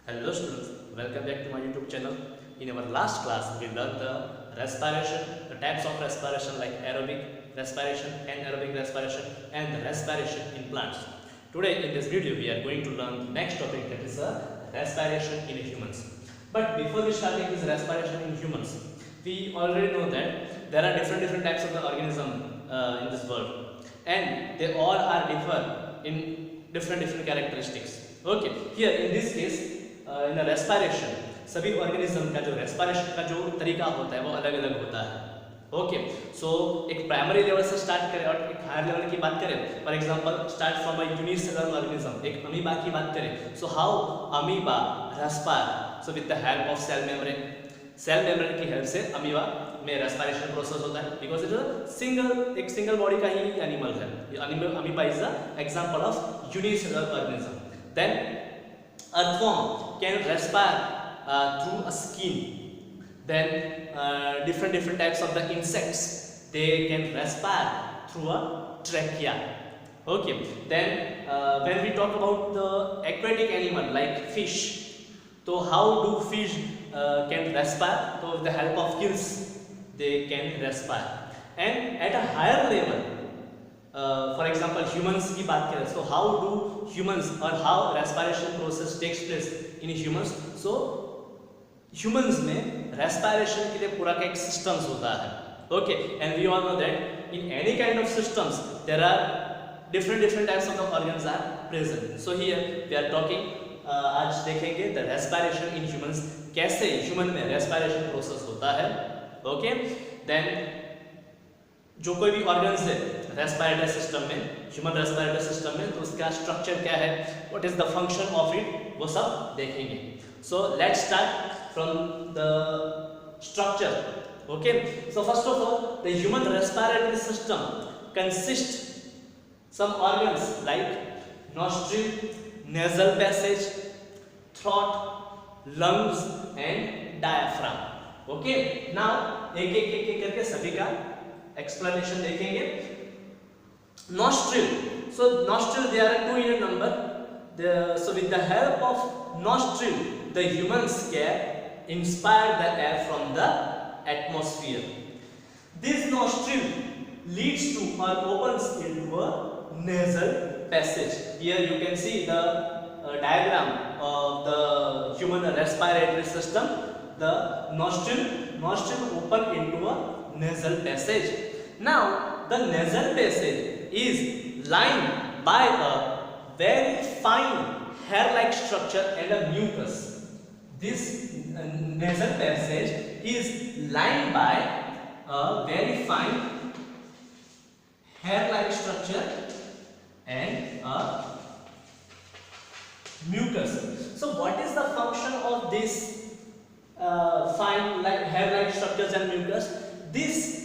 Hello students, welcome back to my YouTube channel. In our last class, we learned the respiration, the types of respiration like aerobic respiration, anaerobic respiration and the respiration in plants. Today in this video, we are going to learn the next topic, that is respiration in humans. But before we start this respiration in humans, we already know that there are different types of the organism in this world, and they all are differ in different characteristics. Okay, here in this case in respiration सभी organism का जो respiration का जो तरीका होता है वो अलग अलग होता है. ओके, सो एक प्राइमरी लेवल से स्टार्ट करें और एक हायर लेवल की बात करें. For example start from a unicellular organism, एक अमीबा की बात करें. So how amoeba respire, so with the help of cell membrane. Cell membrane की हेल्प से अमीबा में रेस्पिरेशन प्रोसेस होता है, बिकॉज इट इज एक सिंगल बॉडी का ही एनिमल है. Amoeba is the example of unicellular organism. Then earthworm can respire through a skin. Then different types of the insects, they can respire through a trachea. Okay, then when we talk about the aquatic animal like fish, so how do fish can respire? So with the help of gills they can respire. And at a higher level, for example humans की बात करें, so how do humans और how respiration process takes place in humans. So humans में respiration के लिए पूरा का एक सिस्टम्स होता है. Okay, and we all know that in any kind of systems there are different types of the organs are present. So here we are talking आज देखेंगे द रेस्पिरेशन इन ह्यूमंस, कैसे ह्यूमन में respiration process होता है. Okay, then जो कोई भी organs है रेस्पिरेटरी सिस्टम में, ह्यूमन रेस्पिरेटरी सिस्टम में, तो उसका स्ट्रक्चर क्या है, what is the function of it, वो सब देखेंगे. So let's start from the structure. Okay, so first of all the human respiratory system consist some organs like nostril, nasal passage, throat, lungs and diaphragm. Okay, now एक करके सभी का explanation देखेंगे. Nostril, so nostril they are two in a number. So with the help of nostril the humans can inspire the air from the atmosphere. This nostril leads to or opens into a nasal passage. Here you can see the diagram of the human respiratory system. The nostril open into a nasal passage. Now the nasal passage is lined by a very fine hair-like structure and a mucus. This nasal passage is lined by a very fine hair-like structure and a mucus. So what is the function of this fine hair-like structures and mucus? This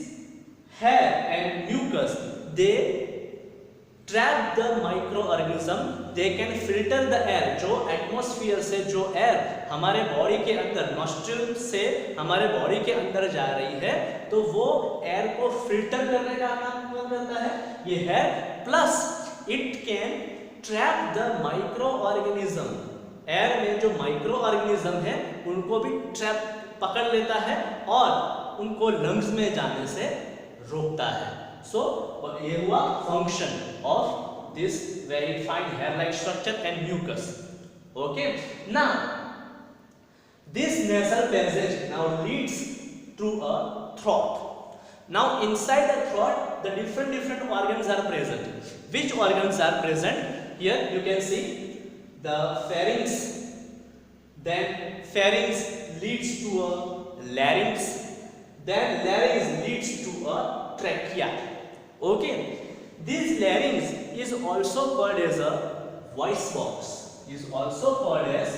hair and mucus, they trap the microorganism. They can filter the air. जो atmosphere से जो air हमारे body के अंदर nostril से हमारे body के अंदर जा रही है, तो वो एयर को फिल्टर करने का काम करता है ये है. Plus it can trap the micro organism. Air में जो माइक्रो ऑर्गेनिज्म है उनको भी ट्रैप पकड़ लेता है और उनको लंग्स में जाने से रोकता है. So ये हुआ function of this very fine hair-like structure and mucus. Okay, now this nasal passage now leads to a throat. Now inside the throat the different organs are present. Which organs are present? Here you can see the pharynx. Then pharynx leads to a larynx. Then larynx leads to a trachea. Okay, this larynx is also called as a voice box. Is also called as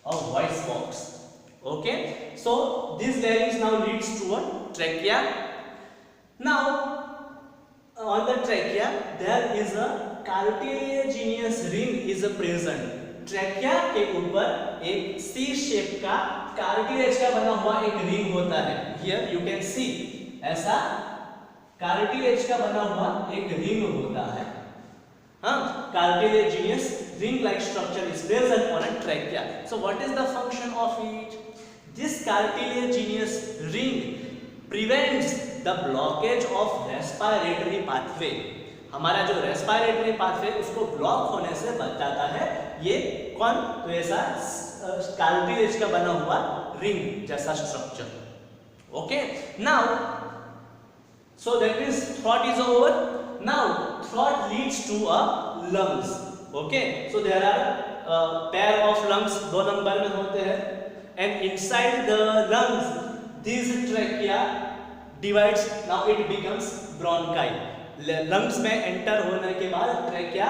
a voice box. Okay, so this larynx now leads to a trachea. Now on the trachea there is a cartilaginous ring is present. Trachea के ऊपर एक सी shape का cartilage का बना हुआ एक ring होता है. हियर यू कैन सी ऐसा कार्टिलेज का बना हुआ एक रिंग होता है. हाँ, cartilaginous ring-like structure is present on a trachea. So what is the function of it? This cartilaginous ring prevents the blockage of respiratory pathway. हमारा जो रेस्पिरेटरी पाथवे उसको ब्लॉक होने से बचाता है ये कौन? तो ऐसा कार्टिलेज का बना हुआ रिंग जैसा structure. Okay, now so that means throat is over. Now throat leads to a lungs. Okay, so there are pair of lungs, दो नंबर में होते हैं, and inside the lungs this trachea divides. Now it becomes bronchi. Lungs में enter होने के बाद trachea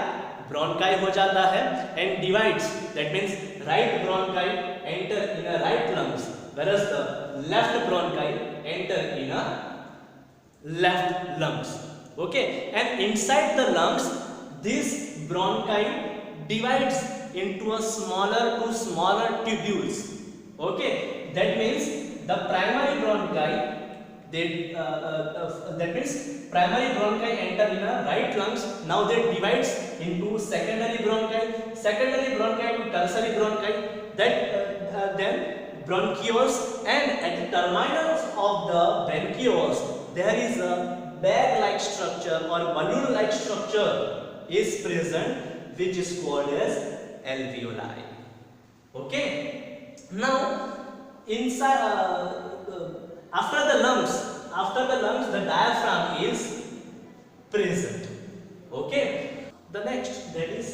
bronchi हो जाता है and divides. That means right bronchi enter in a right lungs whereas the left bronchi enter in a left lungs. Okay, and inside the lungs this bronchi divides into a smaller to smaller tubules. Okay, that means the primary bronchi that means primary bronchi enter in a right lungs. Now they divides into secondary bronchi to tertiary bronchi, that then bronchioles, and at the terminals of the bronchioles there is a bag-like structure or balloon-like structure is present which is called as alveoli. Okay, now inside after the lungs the diaphragm is present. Okay, the next, that is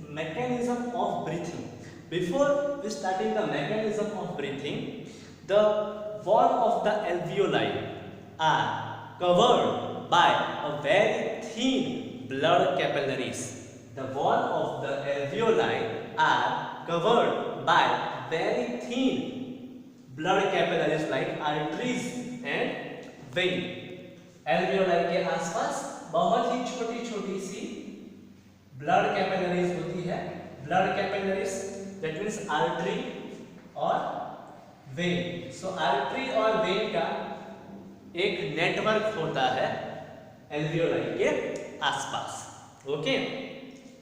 mechanism of breathing. Before we starting the mechanism of breathing, the wall of the alveoli are covered by a very thin blood capillaries. The wall of the alveoli are covered by very thin blood capillaries like arteries and vein. alveoli के आसपास बहुत ही छोटी छोटी सी blood capillaries होती है. Blood capillaries that means artery और when. So artery और when का एक नेटवर्क होता है alveoli के आसपास. Okay,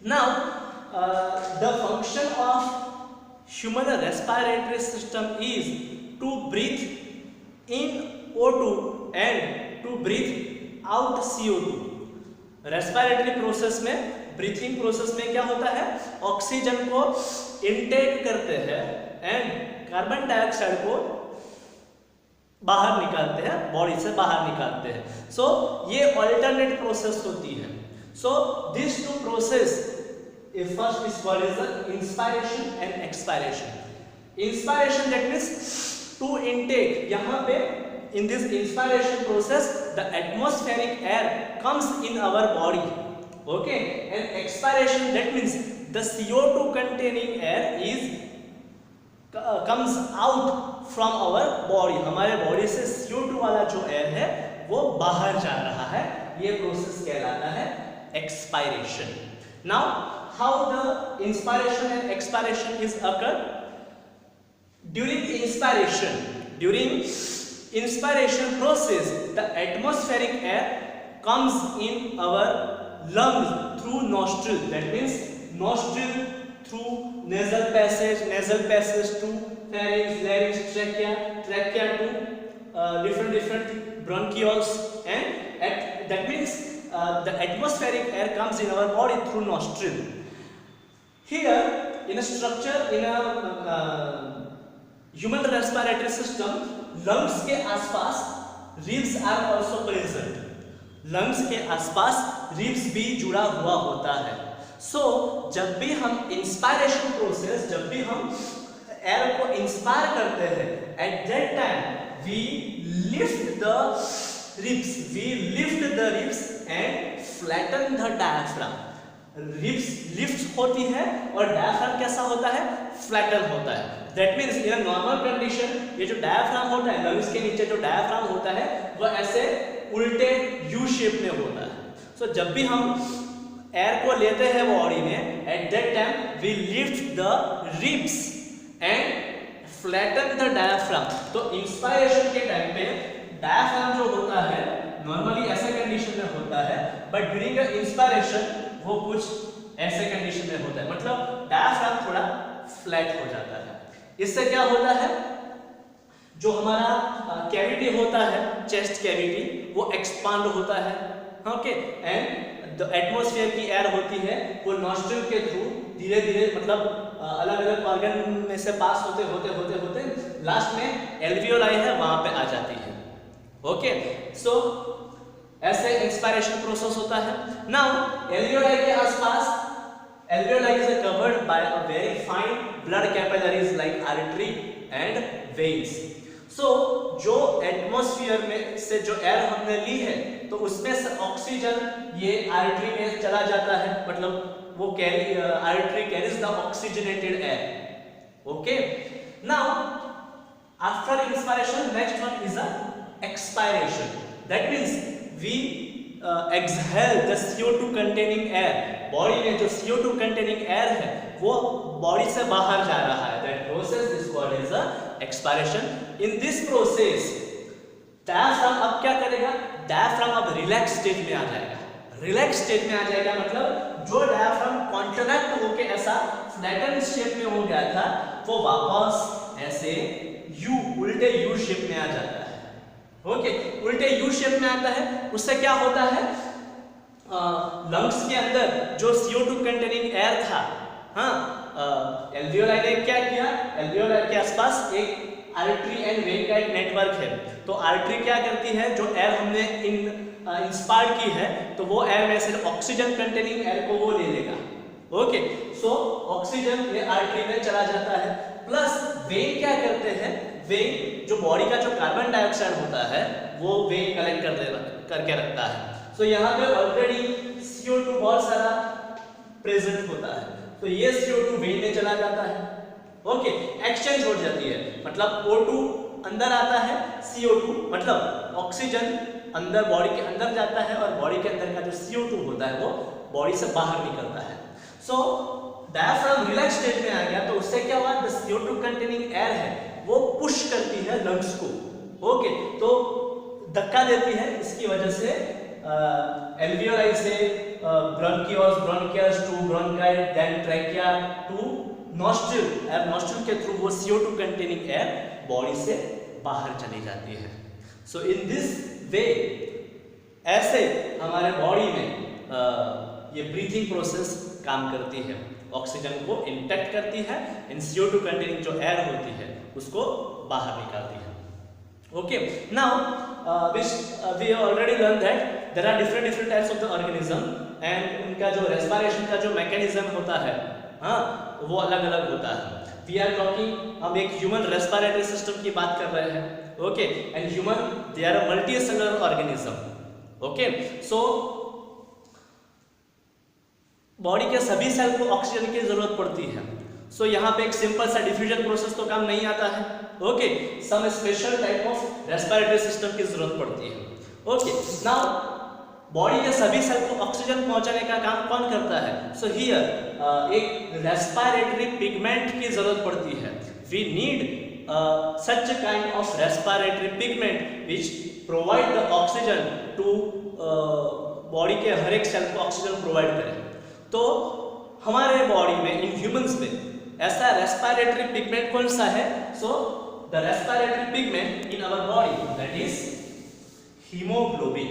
now the function of human respiratory system is to breathe in O2 and to breathe out CO2. Respiratory process में, breathing process में क्या होता है? ऑक्सीजन को इनटेक करते हैं एंड कार्बन डाइऑक्साइड को बाहर निकालते हैं, बॉडी से बाहर निकालते हैं. सो ये ऑल्टरनेट प्रोसेस होती है. So this two process first is called as the inspiration and expiration. Inspiration, that means to intake. यहाँ पे in this inspiration process the atmospheric air comes in our body. Okay, and expiration, that means the CO2 containing air is comes out from our body. हमारे body से CO2 वाला जो air है वो बाहर जा रहा है. ये प्रोसेस कहलाता है expiration. Now how the inspiration and expiration is occurred? During inspiration process the atmospheric air comes in our lungs through nostril. That means nostril through nasal passage to pharynx, larynx, trachea to different bronchioles, and that means the atmospheric air comes in our body through nostril. Here in a structure, in a human respiratory system, lungs के आसपास ribs are also present. lungs के आसपास ribs भी जुड़ा हुआ होता है. So जब भी हम इंस्पायरेशन प्रोसेस, जब भी हम एयर को इंस्पायर करते हैं, at that time we lift the ribs and flatten the diaphragm. Ribs lift होती है और डायफ्राम कैसा होता है? फ्लैटन होता है. That means in normal condition ये जो डायफ्राम होता है, लंग्स के नीचे जो डायफ्राम होता है वो ऐसे उल्टे यू शेप में होता है. सो जब भी हम एयर को लेते हैं बॉडी में, at that time we lift the ribs and flatten the diaphragm. तो इंस्पायरेशन के टाइम पे डायफ्राम जो होता है नॉर्मली ऐसे कंडीशन में होता है, बट ड्यूरिंग इंस्पायरेशन वो कुछ ऐसे कंडीशन में होता है, मतलब डायफ्राम थोड़ा फ्लैट हो जाता है। इससे क्या होता है, जो हमारा कैविटी होता है, चेस्ट कैविटी, वो एक्सपांड होता है। ओके, एंड द एटमॉस्फेयर की एयर होती है वो नॉस्ट्रिल के थ्रू धीरे धीरे, मतलब अलग अलग ऑर्गन में से पास होते होते होते होते लास्ट में एल्वियोलाई है वहां पे आ जाती है। ओके, सो ऐसे इंस्पायरेशन प्रोसेस होता है। नाउ एल्वियोलाई के आसपास, alveoli is covered by a very fine blood capillaries like artery and veins. So जो एटमॉस्फेयर में से जो एयर हमने ली है तो उसमें से ऑक्सीजन ये आर्टरी में चला जाता है, मतलब वो artery carries the oxygenated air. Okay, now after inspiration next one is a expiration. That means we exhale the CO2 containing air। Body में जो CO2 containing air है वो बॉडी से बाहर जा रहा है। That process is called as a expiration। In this process diaphragm अब क्या करेगा, डायफ्राम अब रिलैक्स स्टेट में आ जाएगा। रिलैक्स स्टेट में आ जाएगा मतलब जो डायफ्राम कॉन्ट्रैक्ट होके ऐसा फ्लैटन शेप में हो गया था वो वापस ऐसे यू, उल्टे यू शेप में आ जाता है। ओके, उल्टे यू शेप में आता है। उससे क्या होता है, लंग्स के अंदर जो CO2 कंटेनिंग एयर था, हाँ, एल्वियोलाई ने क्या किया, एल्वियोलाई के आसपास एक आर्टरी एंड वेन का एक नेटवर्क है। तो आर्टरी क्या करती है, जो एयर हमने इंस्पायर की है तो वो एयर में से ऑक्सीजन कंटेनिंग एयर को वो ले लेगा। ओके, सो ऑक्सीजन ये आर्टरी में चला जाता है। प्लस वेन क्या करते हैं, वेन जो बॉडी का जो कार्बन डाइऑक्साइड होता है वो वेन कलेक्ट करके रखता है। सो यहाँ पे ऑलरेडी CO2 बहुत सारा प्रेजेंट होता है, तो ये CO2 वेन में चला जाता है। ओके, एक्सचेंज हो जाती है, मतलब O2 अंदर आता है, CO2 मतलब ऑक्सीजन अंदर बॉडी के अंदर जाता है और बॉडी के अंदर का जो CO2 होता है वो बॉडी से बाहर निकलता है। सो डायफ्राम रिलैक्स स्टेट में आ गया तो उससे क्या हुआ, द CO2 कंटेनिंग एयर है वो पुश करती है लंग्स को। ओके, तो धक्का देती है, इसकी वजह से एल्वियोलाई से bronchioles, bronchioles to bronchi, then trachea to nostril, nostril के थ्रू वो CO2 कंटेनिंग एयर बॉडी से बाहर चली जाती है। सो इन दिस वे ऐसे हमारे बॉडी में ये ब्रीथिंग प्रोसेस काम करती है, ऑक्सीजन को इंटैक्ट करती है, इन CO2 कंटेनिंग जो एयर होती है उसको बाहर निकालती है। Okay, now we already learn that there are different types of the organism and उनका जो रेस्पिरेशन का जो मैकेनिज्म होता है, हाँ, वो अलग अलग होता है। वी आर टॉकिंग, हम एक ह्यूमन रेस्पिरेटरी सिस्टम की बात कर रहे हैं। Okay, and human they are a multicellular organism. Okay, so body के सभी सेल को ऑक्सीजन की जरूरत पड़ती है। सो यहाँ पे एक सिंपल सा डिफ्यूजन प्रोसेस तो काम नहीं आता है। Okay, some special type of respiratory system की जरूरत पड़ती है। ओके, नाउ बॉडी के सभी सेल को ऑक्सीजन पहुंचाने का काम कौन करता है? सो हियर एक रेस्पिरेटरी पिगमेंट की जरूरत पड़ती है। We need such kind of respiratory pigment which provide the oxygen to body के हर एक सेल को ऑक्सीजन प्रोवाइड करे। तो हमारे बॉडी में, इन ह्यूमंस में ऐसा रेस्पिरेटरी पिगमेंट कौन सा है? So the respiratory pigment in our body that is haemoglobin.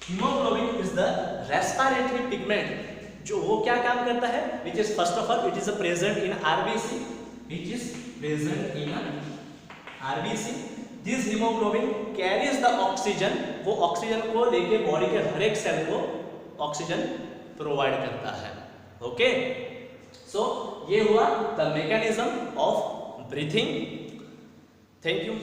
Haemoglobin is the respiratory pigment जो वो क्या काम करता है, which is first of all it is present in RBC, which is present in RBC. This haemoglobin carries the oxygen, वो oxygen को लेके body के हर एक सेल को ऑक्सीजन प्रोवाइड करता है। ओके, सो ये हुआ the mechanism of breathing. Thank you.